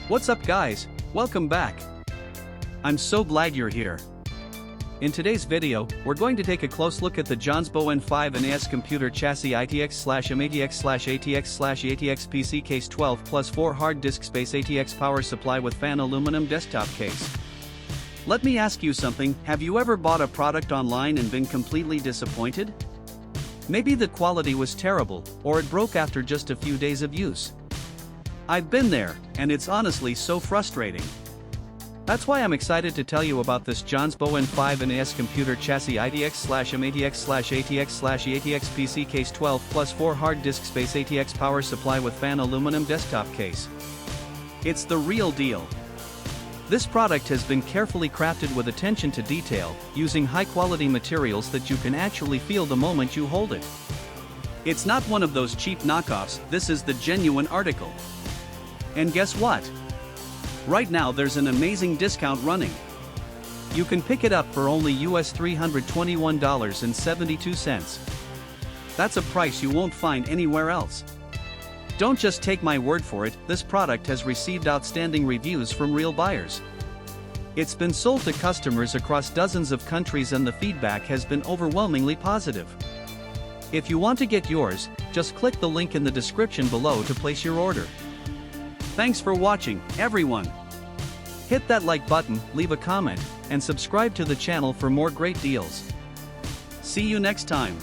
What's up guys, welcome back. I'm so glad you're here. In today's video, we're going to take a close look at the Jonsbo N5 NAS computer chassis ITX/M-ATX/ATX/E-ATX PC case 12 plus 4 hard disk space ATX power supply with fan aluminum desktop case. Let me ask you something, have you ever bought a product online and been completely disappointed? Maybe the quality was terrible, or it broke after just a few days of use. I've been there, and it's honestly so frustrating. That's why I'm excited to tell you about this Jonsbo N5 NAS computer chassis ITX/M-ATX/ATX/E-ATX PC case 12 plus 4 hard disk space ATX power supply with fan aluminum desktop case. It's the real deal. This product has been carefully crafted with attention to detail, using high-quality materials that you can actually feel the moment you hold it. It's not one of those cheap knockoffs, this is the genuine article. And guess what? Right now there's an amazing discount running. You can pick it up for only US $321.72. That's a price you won't find anywhere else. Don't just take my word for it, this product has received outstanding reviews from real buyers. It's been sold to customers across dozens of countries and the feedback has been overwhelmingly positive. If you want to get yours, just click the link in the description below to place your order. Thanks for watching, everyone. Hit that like button, leave a comment, and subscribe to the channel for more great deals. See you next time.